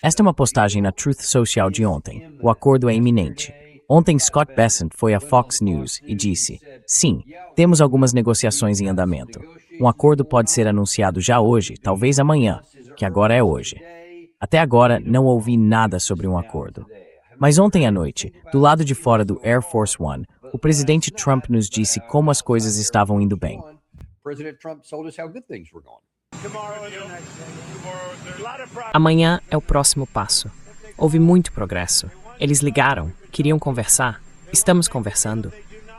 Esta é uma postagem na Truth Social de ontem. O acordo é iminente. Ontem Scott Bessent foi à Fox News e disse: sim, temos algumas negociações em andamento. Um acordo pode ser anunciado já hoje, talvez amanhã, que agora é hoje. Até agora, não ouvi nada sobre um acordo. Mas ontem à noite, do lado de fora do Air Force One, o presidente Trump nos disse como as coisas estavam indo bem. Amanhã é o próximo passo. Houve muito progresso. Eles ligaram, queriam conversar. Estamos conversando.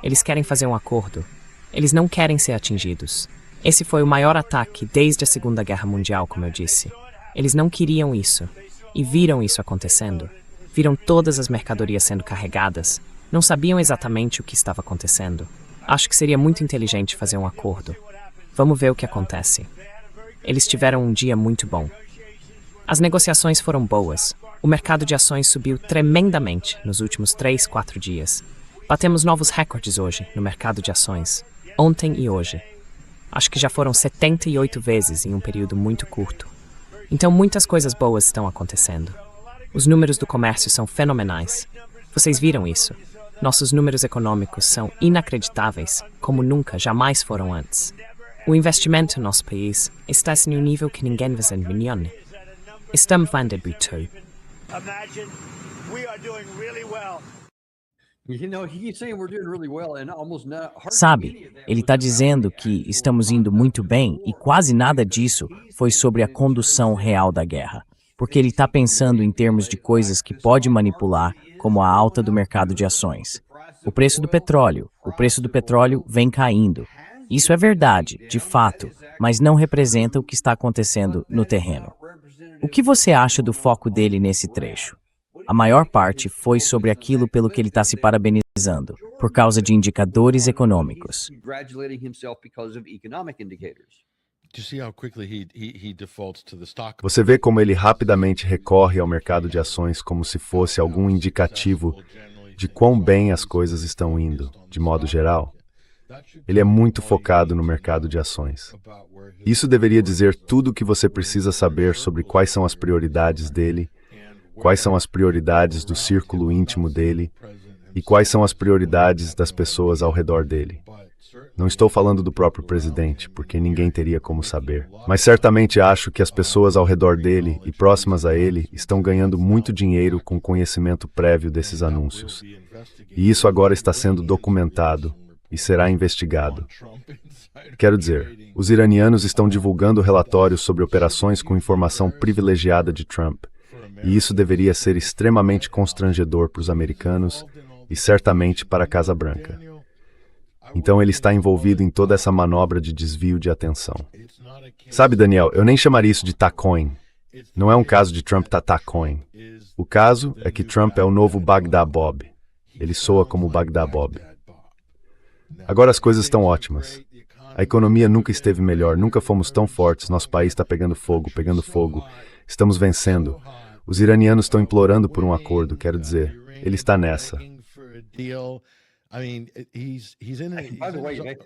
Eles querem fazer um acordo. Eles não querem ser atingidos. Esse foi o maior ataque desde a Segunda Guerra Mundial, como eu disse. Eles não queriam isso. E viram isso acontecendo. Viram todas as mercadorias sendo carregadas. Não sabiam exatamente o que estava acontecendo. Acho que seria muito inteligente fazer um acordo. Vamos ver o que acontece. Eles tiveram um dia muito bom. As negociações foram boas. O mercado de ações subiu tremendamente nos últimos 3, 4 dias. Batemos novos recordes hoje no mercado de ações. Ontem e hoje. Acho que já foram 78 vezes em um período muito curto. Então muitas coisas boas estão acontecendo. Os números do comércio são fenomenais. Vocês viram isso? Nossos números econômicos são inacreditáveis, como nunca, jamais foram antes. O investimento no nosso país está em um nível que ninguém vê em milhão. Estamos vendo muito. Sabe, ele está dizendo que estamos indo muito bem e quase nada disso foi sobre a condução real da guerra. Porque ele está pensando em termos de coisas que pode manipular, como a alta do mercado de ações. O preço do petróleo vem caindo. Isso é verdade, de fato, mas não representa o que está acontecendo no terreno. O que você acha do foco dele nesse trecho? A maior parte foi sobre aquilo pelo que ele está se parabenizando, por causa de indicadores econômicos. Você vê como ele rapidamente recorre ao mercado de ações como se fosse algum indicativo de quão bem as coisas estão indo, de modo geral? Ele é muito focado no mercado de ações. Isso deveria dizer tudo o que você precisa saber sobre quais são as prioridades dele, quais são as prioridades do círculo íntimo dele e quais são as prioridades das pessoas ao redor dele. Não estou falando do próprio presidente, porque ninguém teria como saber. Mas certamente acho que as pessoas ao redor dele e próximas a ele estão ganhando muito dinheiro com conhecimento prévio desses anúncios. E isso agora está sendo documentado e será investigado. Quero dizer, os iranianos estão divulgando relatórios sobre operações com informação privilegiada de Trump. E isso deveria ser extremamente constrangedor para os americanos e certamente para a Casa Branca. Então ele está envolvido em toda essa manobra de desvio de atenção. Sabe, Daniel, eu nem chamaria isso de tacoin. Não é um caso de Trump tacoin. O caso é que Trump é o novo Baghdad Bob. Ele soa como Baghdad Bob. Agora as coisas estão ótimas. A economia nunca esteve melhor, nunca fomos tão fortes, nosso país está pegando fogo. Estamos vencendo. Os iranianos estão implorando por um acordo, quero dizer, ele está nessa.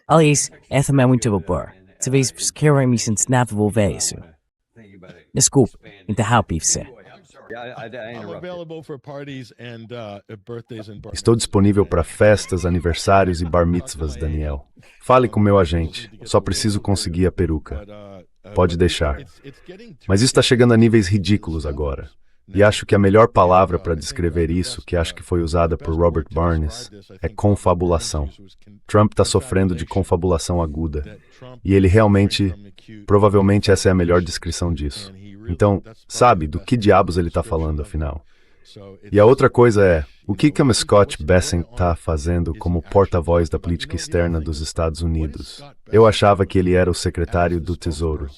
Aliás, essa é muito boa. Talvez queira-me sentir envolver isso. Desculpe, interrompi-se. Estou disponível para festas, aniversários e bar mitzvahs, Daniel. Fale com meu agente, só preciso conseguir a peruca. Pode deixar. Mas isso está chegando a níveis ridículos agora. E acho que a melhor palavra para descrever isso, que acho que foi usada por Robert Barnes, é confabulação. Trump está sofrendo de confabulação aguda. E ele realmente, provavelmente essa é a melhor descrição disso. Então, sabe, do que diabos ele está falando, afinal? E a outra coisa é, o que Scott Bessent está fazendo como porta-voz da política externa dos Estados Unidos? Eu achava que ele era o secretário do Tesouro.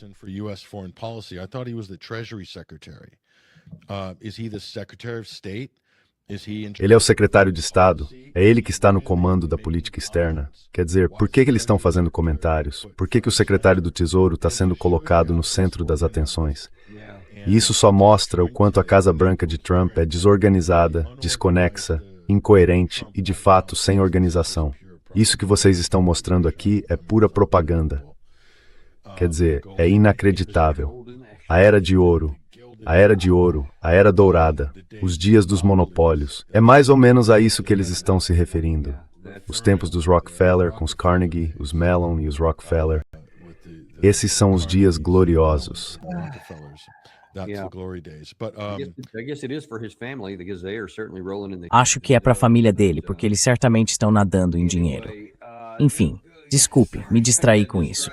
Ele é o secretário de Estado, é ele que está no comando da política externa. Quer dizer, por que eles estão fazendo comentários? Por que o secretário do Tesouro está sendo colocado no centro das atenções? E isso só mostra o quanto a Casa Branca de Trump é desorganizada, desconexa, incoerente e, de fato, sem organização. Isso que vocês estão mostrando aqui é pura propaganda. Quer dizer, é inacreditável. A era de ouro. A era de ouro, a era dourada, os dias dos monopólios. É mais ou menos a isso que eles estão se referindo. Os tempos dos Rockefeller com os Carnegie, os Mellon e os Rockefeller. Esses são os dias gloriosos. Acho que é para a família dele, porque eles certamente estão nadando em dinheiro. Enfim, desculpe, me distraí com isso.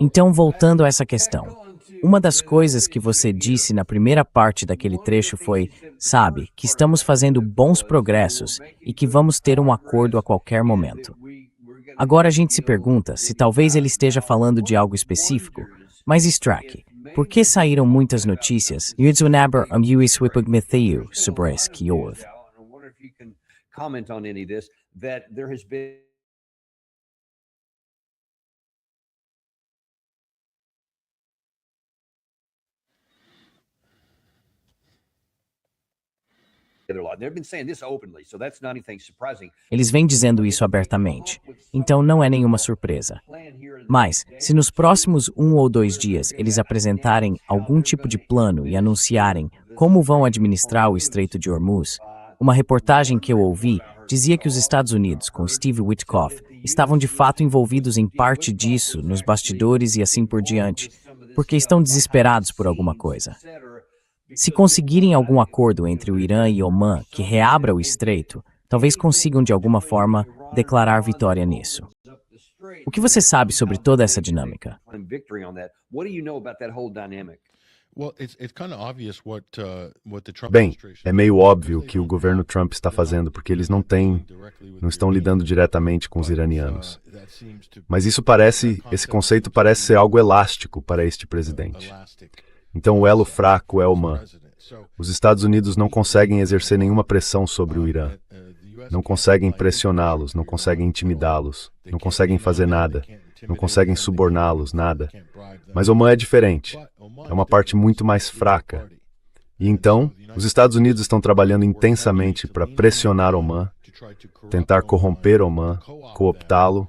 Então, voltando a essa questão. Uma das coisas que você disse na primeira parte daquele trecho foi, sabe, que estamos fazendo bons progressos e que vamos ter um acordo a qualquer momento. Agora a gente se pergunta se talvez ele esteja falando de algo específico, mas Strack, por que saíram muitas notícias sobre esse que houve? Eles vêm dizendo isso abertamente, então não é nenhuma surpresa. Mas, se nos próximos 1 ou 2 dias eles apresentarem algum tipo de plano e anunciarem como vão administrar o Estreito de Hormuz, uma reportagem que eu ouvi dizia que os Estados Unidos, com Steve Witkoff, estavam de fato envolvidos em parte disso, nos bastidores e assim por diante, porque estão desesperados por alguma coisa. Se conseguirem algum acordo entre o Irã e Omã que reabra o estreito, talvez consigam de alguma forma declarar vitória nisso. O que você sabe sobre toda essa dinâmica? Bem, é meio óbvio o que o governo Trump está fazendo, porque eles não estão lidando diretamente com os iranianos. Mas esse conceito parece ser algo elástico para este presidente. Então o elo fraco é Omã. Os Estados Unidos não conseguem exercer nenhuma pressão sobre o Irã. Não conseguem pressioná-los, não conseguem intimidá-los, não conseguem fazer nada, não conseguem suborná-los, nada. Mas Omã é diferente. É uma parte muito mais fraca. E então, os Estados Unidos estão trabalhando intensamente para pressionar Omã, tentar corromper Omã, cooptá-lo,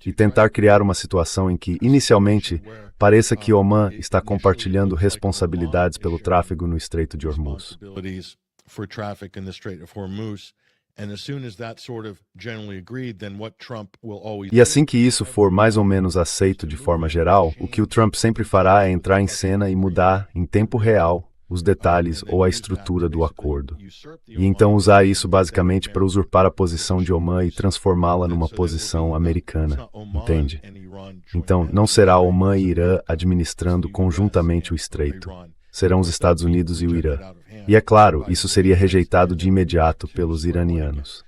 e tentar criar uma situação em que, inicialmente, pareça que Omã está compartilhando responsabilidades pelo tráfego no Estreito de Hormuz. E assim que isso for mais ou menos aceito de forma geral, o que o Trump sempre fará é entrar em cena e mudar, em tempo real, os detalhes ou a estrutura do acordo. E então usar isso basicamente para usurpar a posição de Omã e transformá-la numa posição americana, entende? Então, não será Omã e Irã administrando conjuntamente o estreito. Serão os Estados Unidos e o Irã. E é claro, isso seria rejeitado de imediato pelos iranianos.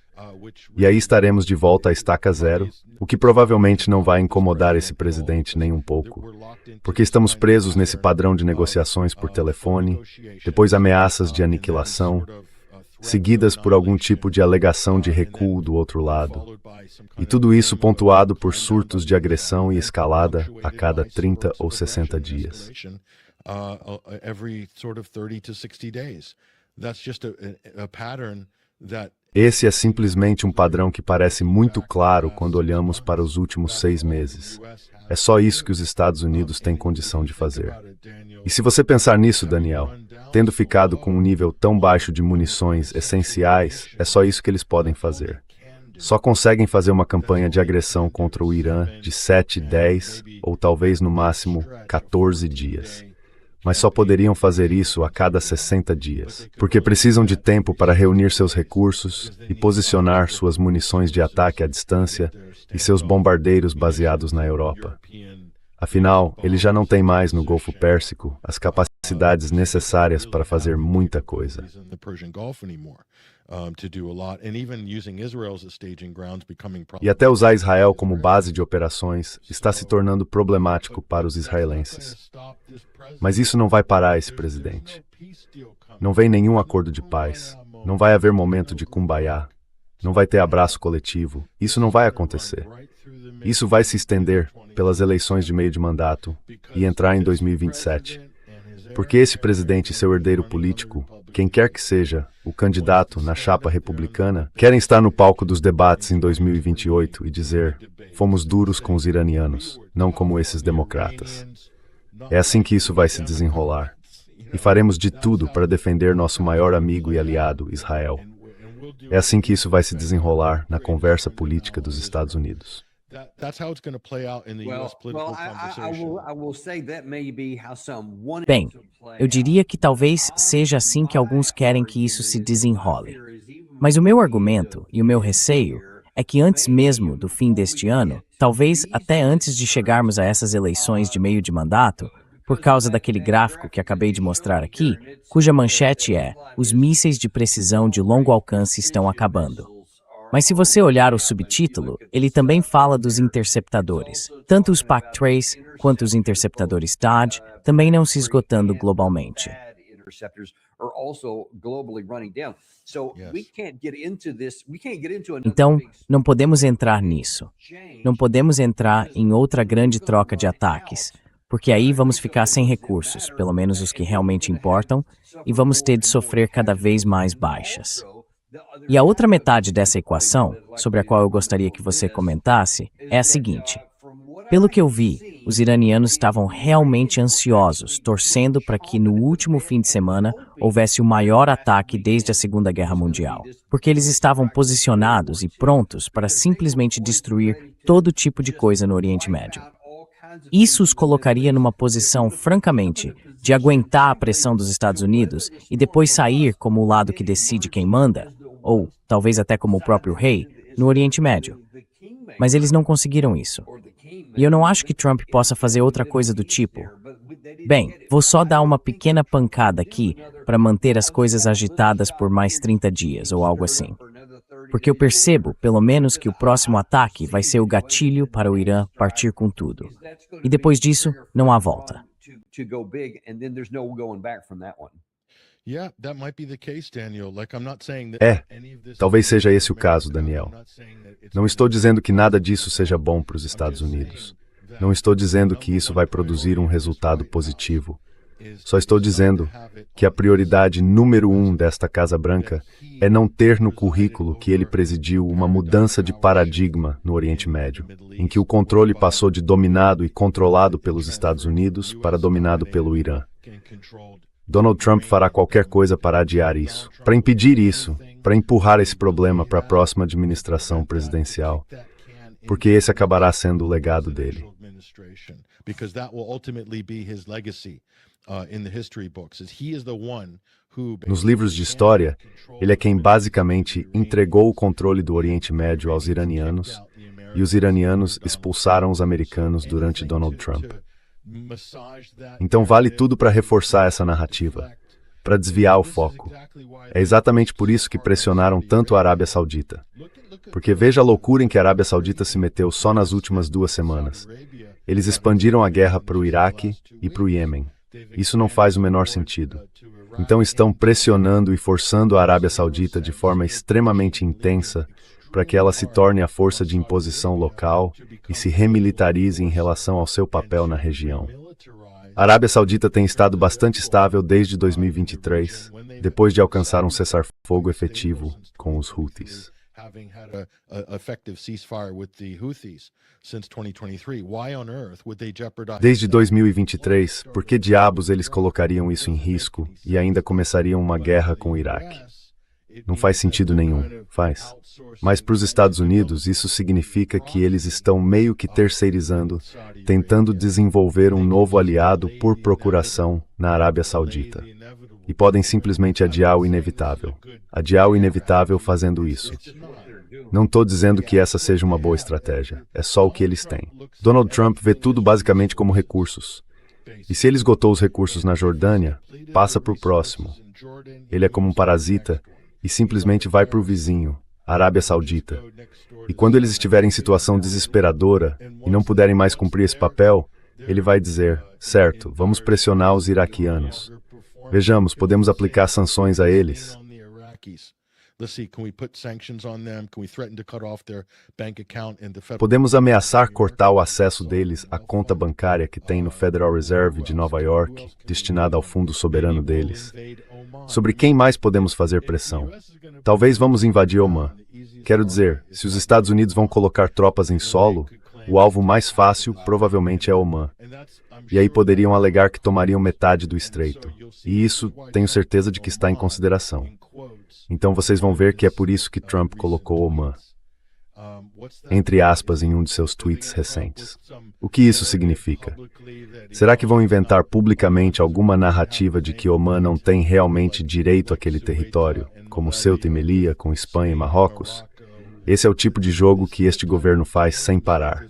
E aí estaremos de volta à estaca zero, o que provavelmente não vai incomodar esse presidente nem um pouco, porque estamos presos nesse padrão de negociações por telefone, depois ameaças de aniquilação, seguidas por algum tipo de alegação de recuo do outro lado, e tudo isso pontuado por surtos de agressão e escalada a cada 30 ou 60 dias. Esse é simplesmente um padrão que parece muito claro quando olhamos para os últimos 6 meses. É só isso que os Estados Unidos têm condição de fazer. E se você pensar nisso, Daniel, tendo ficado com um nível tão baixo de munições essenciais, é só isso que eles podem fazer. Só conseguem fazer uma campanha de agressão contra o Irã de 7, 10 ou talvez no máximo 14 dias. Mas só poderiam fazer isso a cada 60 dias, porque precisam de tempo para reunir seus recursos e posicionar suas munições de ataque à distância e seus bombardeiros baseados na Europa. Afinal, eles já não têm mais no Golfo Pérsico as capacidades necessárias para fazer muita coisa. E até usar Israel como base de operações está se tornando problemático para os israelenses. Mas isso não vai parar esse presidente. Não vem nenhum acordo de paz. Não vai haver momento de kumbaya. Não vai ter abraço coletivo. Isso não vai acontecer. Isso vai se estender pelas eleições de meio de mandato e entrar em 2027. Porque esse presidente e seu herdeiro político, quem quer que seja, o candidato na chapa republicana, querem estar no palco dos debates em 2028 e dizer: fomos duros com os iranianos, não como esses democratas. É assim que isso vai se desenrolar. E faremos de tudo para defender nosso maior amigo e aliado, Israel. É assim que isso vai se desenrolar na conversa política dos Estados Unidos. Bem, eu diria que talvez seja assim que alguns querem que isso se desenrole. Mas o meu argumento e o meu receio é que antes mesmo do fim deste ano, talvez até antes de chegarmos a essas eleições de meio de mandato, por causa daquele gráfico que acabei de mostrar aqui, cuja manchete é: os mísseis de precisão de longo alcance estão acabando. Mas se você olhar o subtítulo, ele também fala dos interceptadores. Tanto os PAC-3 quanto os interceptadores Dodge também não se esgotando globalmente. Então, não podemos entrar nisso. Não podemos entrar em outra grande troca de ataques, porque aí vamos ficar sem recursos, pelo menos os que realmente importam, e vamos ter de sofrer cada vez mais baixas. E a outra metade dessa equação, sobre a qual eu gostaria que você comentasse, é a seguinte. Pelo que eu vi, os iranianos estavam realmente ansiosos, torcendo para que no último fim de semana houvesse o maior ataque desde a Segunda Guerra Mundial, porque eles estavam posicionados e prontos para simplesmente destruir todo tipo de coisa no Oriente Médio. Isso os colocaria numa posição, francamente, de aguentar a pressão dos Estados Unidos e depois sair como o lado que decide quem manda, ou talvez até como o próprio rei, no Oriente Médio. Mas eles não conseguiram isso. E eu não acho que Trump possa fazer outra coisa do tipo. Bem, vou só dar uma pequena pancada aqui para manter as coisas agitadas por mais 30 dias ou algo assim. Porque eu percebo, pelo menos, que o próximo ataque vai ser o gatilho para o Irã partir com tudo. E depois disso, não há volta. Talvez seja esse o caso, Daniel. Não estou dizendo que nada disso seja bom para os Estados Unidos. Não estou dizendo que isso vai produzir um resultado positivo. Só estou dizendo que a prioridade número 1 desta Casa Branca é não ter no currículo que ele presidiu uma mudança de paradigma no Oriente Médio, em que o controle passou de dominado e controlado pelos Estados Unidos para dominado pelo Irã. Donald Trump fará qualquer coisa para adiar isso, para impedir isso, para empurrar esse problema para a próxima administração presidencial, porque esse acabará sendo o legado dele. Nos livros de história, ele é quem basicamente entregou o controle do Oriente Médio aos iranianos, e os iranianos expulsaram os americanos durante Donald Trump. Então vale tudo para reforçar essa narrativa, para desviar o foco. É exatamente por isso que pressionaram tanto a Arábia Saudita. Porque veja a loucura em que a Arábia Saudita se meteu só nas últimas 2 semanas. Eles expandiram a guerra para o Iraque e para o Iêmen. Isso não faz o menor sentido. Então estão pressionando e forçando a Arábia Saudita de forma extremamente intensa para que ela se torne a força de imposição local e se remilitarize em relação ao seu papel na região. A Arábia Saudita tem estado bastante estável desde 2023, depois de alcançar um cessar-fogo efetivo com os Houthis. Desde 2023, por que diabos eles colocariam isso em risco e ainda começariam uma guerra com o Iraque? Não faz sentido nenhum, faz. Mas para os Estados Unidos, isso significa que eles estão meio que terceirizando, tentando desenvolver um novo aliado por procuração na Arábia Saudita. E podem simplesmente adiar o inevitável. Adiar o inevitável fazendo isso. Não estou dizendo que essa seja uma boa estratégia. É só o que eles têm. Donald Trump vê tudo basicamente como recursos. E se ele esgotou os recursos na Jordânia, passa para o próximo. Ele é como um parasita e simplesmente vai para o vizinho, a Arábia Saudita. E quando eles estiverem em situação desesperadora e não puderem mais cumprir esse papel, ele vai dizer, certo, vamos pressionar os iraquianos. Vejamos, podemos aplicar sanções a eles. Podemos ameaçar cortar o acesso deles à conta bancária que tem no Federal Reserve de Nova York, destinada ao fundo soberano deles. Sobre quem mais podemos fazer pressão? Talvez vamos invadir Omã. Quero dizer, se os Estados Unidos vão colocar tropas em solo, O alvo mais fácil provavelmente é Omã. E aí poderiam alegar que tomariam metade do estreito. E isso, tenho certeza de que está em consideração. Então vocês vão ver que é por isso que Trump colocou Omã, entre aspas, em um de seus tweets recentes. O que isso significa? Será que vão inventar publicamente alguma narrativa de que Omã não tem realmente direito àquele território, como Ceuta e Melilla com Espanha e Marrocos? Esse é o tipo de jogo que este governo faz sem parar.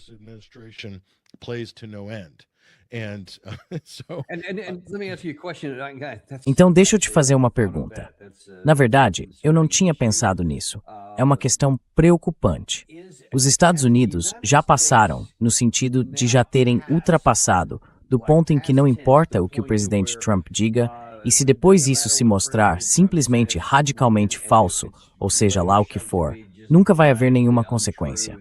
Então deixa eu te fazer uma pergunta. Na verdade, eu não tinha pensado nisso. É uma questão preocupante. Os Estados Unidos já passaram, no sentido de já terem ultrapassado, do ponto em que não importa o que o presidente Trump diga, e se depois isso se mostrar simplesmente radicalmente falso, ou seja lá o que for, nunca vai haver nenhuma consequência.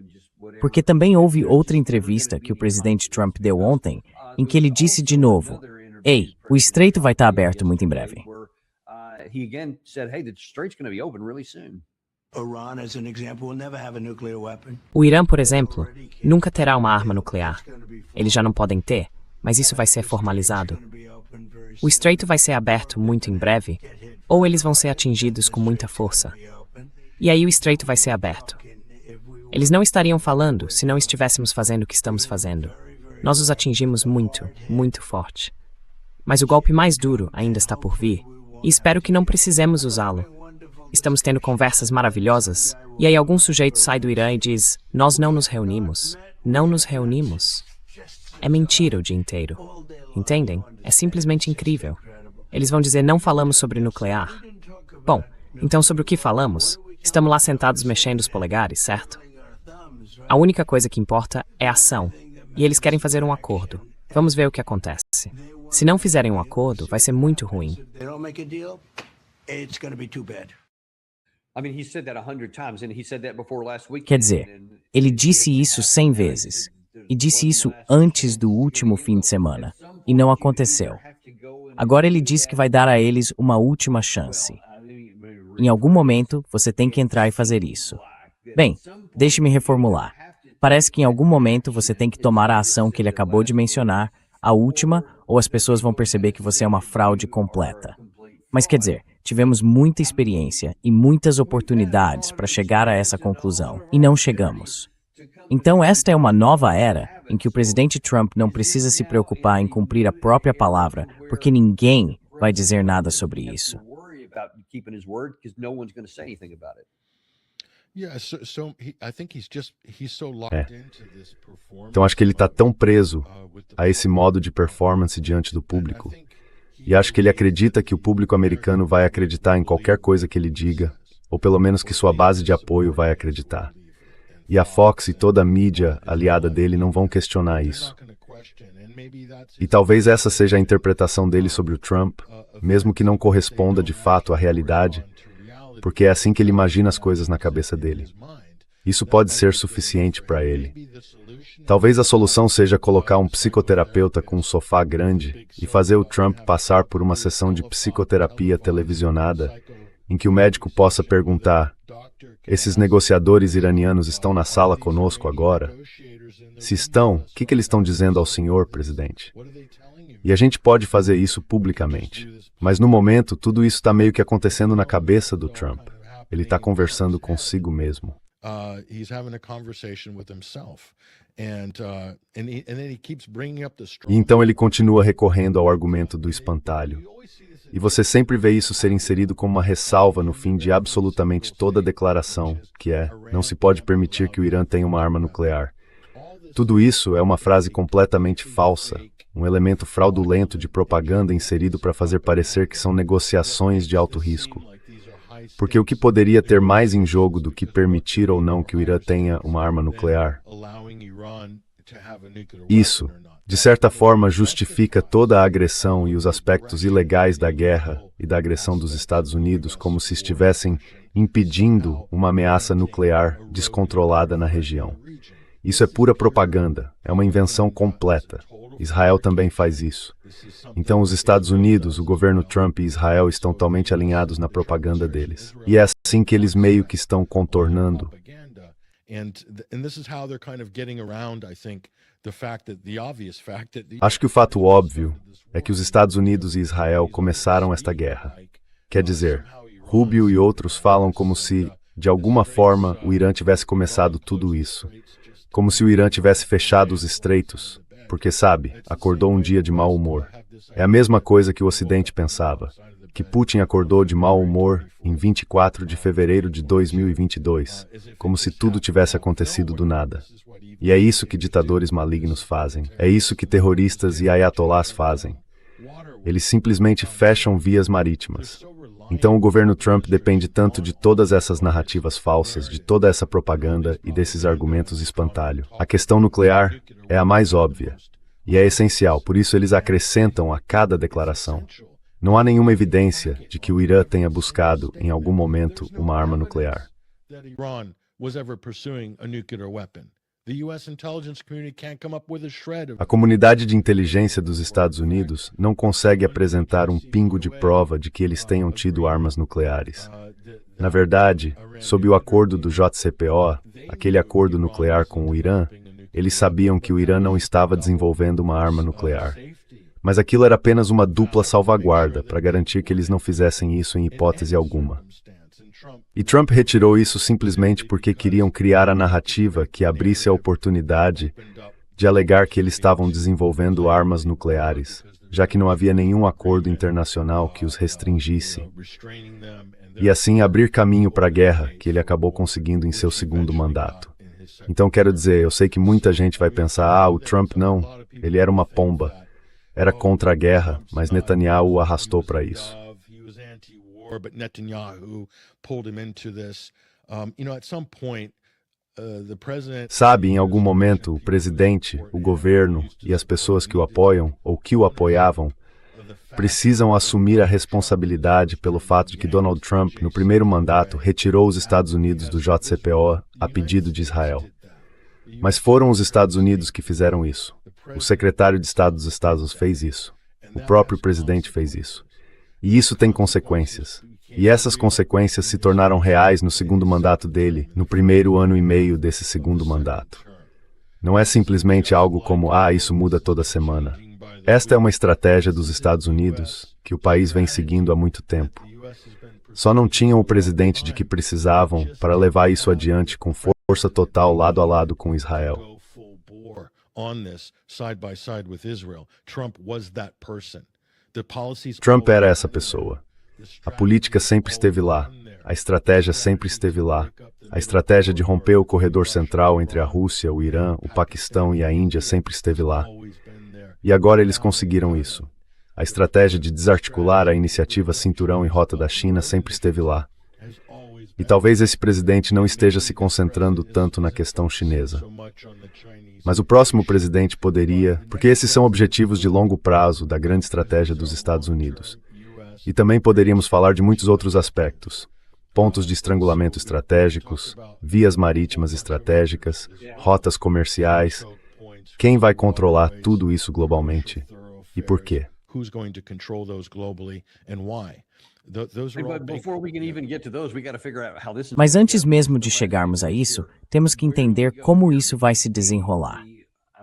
Porque também houve outra entrevista que o presidente Trump deu ontem, em que ele disse de novo, ei, o estreito vai estar aberto muito em breve. O Irã, por exemplo, nunca terá uma arma nuclear. Eles já não podem ter, mas isso vai ser formalizado. O estreito vai ser aberto muito em breve, ou eles vão ser atingidos com muita força. E aí o estreito vai ser aberto. Eles não estariam falando se não estivéssemos fazendo o que estamos fazendo. Nós os atingimos muito, muito forte. Mas o golpe mais duro ainda está por vir, e espero que não precisemos usá-lo. Estamos tendo conversas maravilhosas, e aí algum sujeito sai do Irã e diz, nós não nos reunimos. Não nos reunimos. É mentira o dia inteiro. Entendem? É simplesmente incrível. Eles vão dizer, não falamos sobre nuclear. Bom, então sobre o que falamos? Estamos lá sentados mexendo os polegares, certo? A única coisa que importa é a ação. E eles querem fazer um acordo. Vamos ver o que acontece. Se não fizerem um acordo, vai ser muito ruim. Quer dizer, ele disse isso 100 vezes. E disse isso antes do último fim de semana. E não aconteceu. Agora ele diz que vai dar a eles uma última chance. Em algum momento, você tem que entrar e fazer isso. Bem, deixe-me reformular. Parece que em algum momento você tem que tomar a ação que ele acabou de mencionar, a última, ou as pessoas vão perceber que você é uma fraude completa. Mas quer dizer, tivemos muita experiência e muitas oportunidades para chegar a essa conclusão, e não chegamos. Então esta é uma nova era em que o presidente Trump não precisa se preocupar em cumprir a própria palavra, porque ninguém vai dizer nada sobre isso. Então acho que ele está tão preso a esse modo de performance diante do público, e acho que ele acredita que o público americano vai acreditar em qualquer coisa que ele diga, ou pelo menos que sua base de apoio vai acreditar. E a Fox e toda a mídia aliada dele não vão questionar isso. E talvez essa seja a interpretação dele sobre o Trump, mesmo que não corresponda de fato à realidade, porque é assim que ele imagina as coisas na cabeça dele. Isso pode ser suficiente para ele. Talvez a solução seja colocar um psicoterapeuta com um sofá grande e fazer o Trump passar por uma sessão de psicoterapia televisionada, em que o médico possa perguntar: esses negociadores iranianos estão na sala conosco agora? Se estão, o que eles estão dizendo ao senhor, presidente? E a gente pode fazer isso publicamente. Mas no momento, tudo isso está meio que acontecendo na cabeça do Trump. Ele está conversando consigo mesmo. E então ele continua recorrendo ao argumento do espantalho. E você sempre vê isso ser inserido como uma ressalva no fim de absolutamente toda declaração, que é: não se pode permitir que o Irã tenha uma arma nuclear. Tudo isso é uma frase completamente falsa, um elemento fraudulento de propaganda inserido para fazer parecer que são negociações de alto risco. Porque o que poderia ter mais em jogo do que permitir ou não que o Irã tenha uma arma nuclear? Isso, de certa forma, justifica toda a agressão e os aspectos ilegais da guerra e da agressão dos Estados Unidos, como se estivessem impedindo uma ameaça nuclear descontrolada na região. Isso é pura propaganda, é uma invenção completa. Israel também faz isso. Então os Estados Unidos, o governo Trump e Israel estão totalmente alinhados na propaganda deles. E é assim que eles meio que estão contornando Acho que o fato óbvio é que os Estados Unidos e Israel começaram esta guerra. Quer dizer, Rubio e outros falam como se, de alguma forma, o Irã tivesse começado tudo isso. Como se o Irã tivesse fechado os estreitos, porque, sabe, acordou um dia de mau humor. É a mesma coisa que o Ocidente pensava, que Putin acordou de mau humor em 24 de fevereiro de 2022, como se tudo tivesse acontecido do nada. E é isso que ditadores malignos fazem. É isso que terroristas e ayatolás fazem. Eles simplesmente fecham vias marítimas. Então o governo Trump depende tanto de todas essas narrativas falsas, de toda essa propaganda e desses argumentos espantalho. A questão nuclear é a mais óbvia. E é essencial, por isso eles acrescentam a cada declaração. Não há nenhuma evidência de que o Irã tenha buscado, em algum momento, uma arma nuclear. A comunidade de inteligência dos Estados Unidos não consegue apresentar um pingo de prova de que eles tenham tido armas nucleares. Na verdade, sob o acordo do JCPOA, aquele acordo nuclear com o Irã, eles sabiam que o Irã não estava desenvolvendo uma arma nuclear. Mas aquilo era apenas uma dupla salvaguarda para garantir que eles não fizessem isso em hipótese alguma. E Trump retirou isso simplesmente porque queriam criar a narrativa que abrisse a oportunidade de alegar que eles estavam desenvolvendo armas nucleares, já que não havia nenhum acordo internacional que os restringisse. E assim abrir caminho para a guerra que ele acabou conseguindo em seu segundo mandato. Então quero dizer, eu sei que muita gente vai pensar, o Trump não, ele era uma pomba. Era contra a guerra, mas Netanyahu o arrastou para isso. Sabe, em algum momento, o presidente, o governo e as pessoas que o apoiam, ou que o apoiavam, precisam assumir a responsabilidade pelo fato de que Donald Trump, no primeiro mandato, retirou os Estados Unidos do JCPOA a pedido de Israel. Mas foram os Estados Unidos que fizeram isso. O secretário de Estado dos Estados fez isso. O próprio presidente fez isso. E isso tem consequências. E essas consequências se tornaram reais no segundo mandato dele, no primeiro ano e meio desse segundo mandato. Não é simplesmente algo como, isso muda toda semana. Esta é uma estratégia dos Estados Unidos, que o país vem seguindo há muito tempo. Só não tinham o presidente de que precisavam para levar isso adiante com força total lado a lado com Israel. Trump era essa pessoa. A política sempre esteve lá, a estratégia sempre esteve lá. A estratégia de romper o corredor central entre a Rússia, o Irã, o Paquistão e a Índia sempre esteve lá. E agora eles conseguiram isso. A estratégia de desarticular a iniciativa Cinturão e Rota da China sempre esteve lá. E talvez esse presidente não esteja se concentrando tanto na questão chinesa. Mas o próximo presidente poderia, porque esses são objetivos de longo prazo da grande estratégia dos Estados Unidos. E também poderíamos falar de muitos outros aspectos. Pontos de estrangulamento estratégicos, vias marítimas estratégicas, rotas comerciais. Quem vai controlar tudo isso globalmente? E por quê? Mas antes mesmo de chegarmos a isso, temos que entender como isso vai se desenrolar.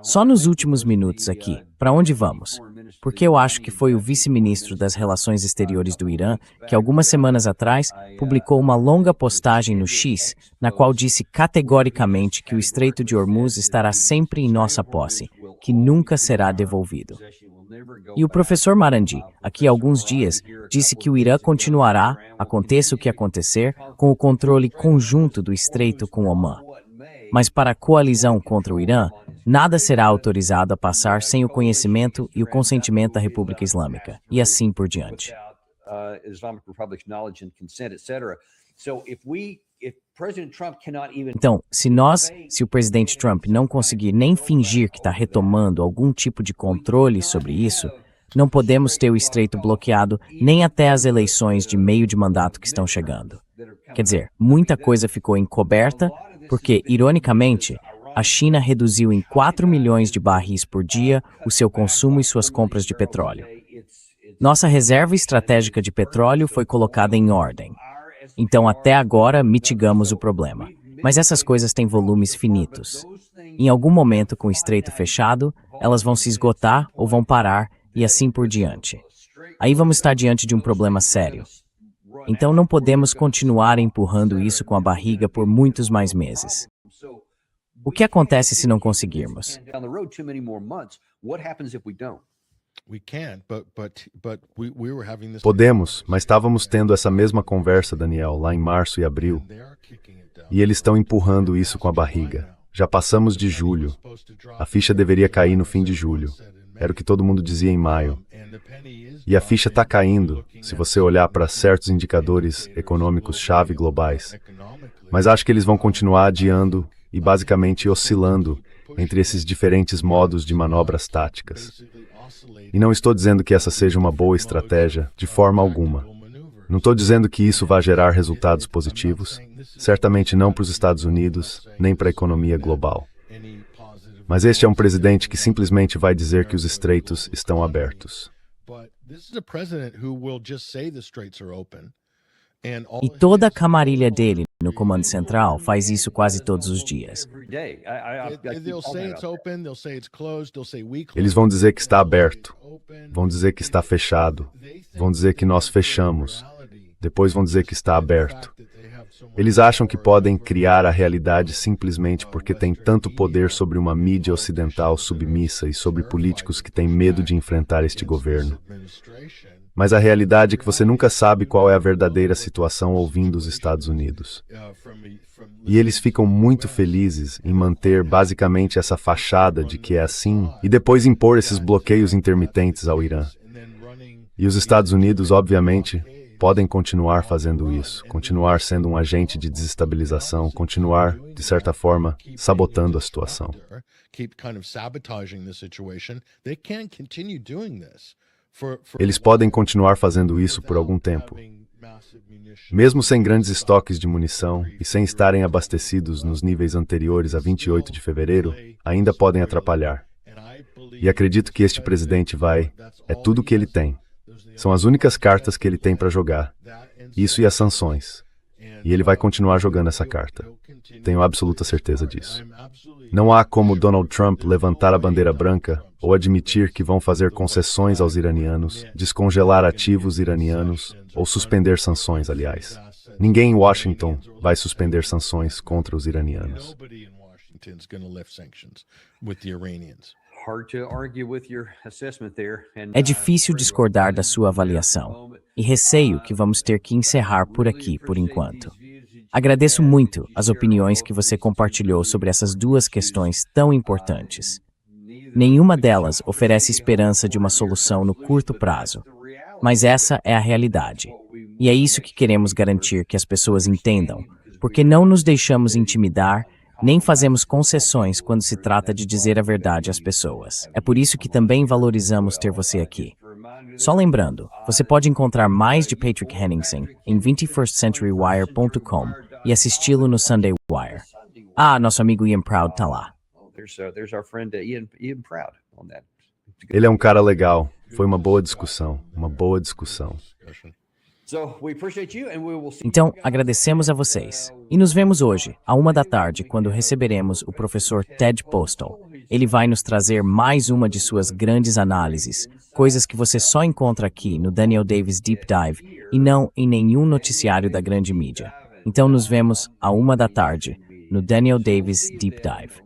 Só nos últimos minutos aqui, para onde vamos? Porque eu acho que foi o vice-ministro das Relações Exteriores do Irã que, algumas semanas atrás, publicou uma longa postagem no X, na qual disse categoricamente que o Estreito de Hormuz estará sempre em nossa posse, que nunca será devolvido. E o professor Marandi, aqui há alguns dias, disse que o Irã continuará, aconteça o que acontecer, com o controle conjunto do Estreito com Omã. Mas para a coalizão contra o Irã, nada será autorizado a passar sem o conhecimento e o consentimento da República Islâmica, e assim por diante. Então, se o presidente Trump não conseguir nem fingir que está retomando algum tipo de controle sobre isso, não podemos ter o Estreito bloqueado nem até as eleições de meio de mandato que estão chegando. Quer dizer, muita coisa ficou encoberta, porque, ironicamente, a China reduziu em 4 milhões de barris por dia o seu consumo e suas compras de petróleo. Nossa reserva estratégica de petróleo foi colocada em ordem. Então, até agora, mitigamos o problema. Mas essas coisas têm volumes finitos. Em algum momento, com o estreito fechado, elas vão se esgotar ou vão parar e assim por diante. Aí vamos estar diante de um problema sério. Então não podemos continuar empurrando isso com a barriga por muitos mais meses. O que acontece se não conseguirmos? Podemos, mas estávamos tendo essa mesma conversa, Daniel, lá em março e abril. E eles estão empurrando isso com a barriga. Já passamos de julho. A ficha deveria cair no fim de julho. Era o que todo mundo dizia em maio. E a ficha está caindo, se você olhar para certos indicadores econômicos-chave globais. Mas acho que eles vão continuar adiando e basicamente oscilando entre esses diferentes modos de manobras táticas. E não estou dizendo que essa seja uma boa estratégia, de forma alguma. Não estou dizendo que isso vai gerar resultados positivos, certamente não para os Estados Unidos, nem para a economia global. Mas este é um presidente que simplesmente vai dizer que os estreitos estão abertos. E toda a camarilha dele no Comando Central faz isso quase todos os dias. Eles vão dizer que está aberto, vão dizer que está fechado, vão dizer que nós fechamos, depois vão dizer que está aberto. Eles acham que podem criar a realidade simplesmente porque têm tanto poder sobre uma mídia ocidental submissa e sobre políticos que têm medo de enfrentar este governo. Mas a realidade é que você nunca sabe qual é a verdadeira situação ouvindo os Estados Unidos. E eles ficam muito felizes em manter basicamente essa fachada de que é assim e depois impor esses bloqueios intermitentes ao Irã. E os Estados Unidos, obviamente, podem continuar fazendo isso, continuar sendo um agente de desestabilização, continuar, de certa forma, sabotando a situação. Eles podem continuar fazendo isso por algum tempo. Mesmo sem grandes estoques de munição e sem estarem abastecidos nos níveis anteriores a 28 de fevereiro, ainda podem atrapalhar. E acredito que este presidente é tudo o que ele tem. São as únicas cartas que ele tem para jogar. Isso e as sanções. E ele vai continuar jogando essa carta. Tenho absoluta certeza disso. Não há como Donald Trump levantar a bandeira branca ou admitir que vão fazer concessões aos iranianos, descongelar ativos iranianos ou suspender sanções, aliás. Ninguém em Washington vai suspender sanções contra os iranianos. É difícil discordar da sua avaliação, e receio que vamos ter que encerrar por aqui por enquanto. Agradeço muito as opiniões que você compartilhou sobre essas duas questões tão importantes. Nenhuma delas oferece esperança de uma solução no curto prazo, mas essa é a realidade. E é isso que queremos garantir que as pessoas entendam, porque não nos deixamos intimidar nem fazemos concessões quando se trata de dizer a verdade às pessoas. É por isso que também valorizamos ter você aqui. Só lembrando, você pode encontrar mais de Patrick Henningsen em 21stcenturywire.com e assisti-lo no Sunday Wire. Ah, nosso amigo Ian Proud está lá. Ele é um cara legal. Foi uma boa discussão, uma boa discussão. Então, agradecemos a vocês. E nos vemos hoje, à 13h, quando receberemos o professor Ted Postal. Ele vai nos trazer mais uma de suas grandes análises, coisas que você só encontra aqui no Daniel Davis Deep Dive e não em nenhum noticiário da grande mídia. Então nos vemos à 13h no Daniel Davis Deep Dive.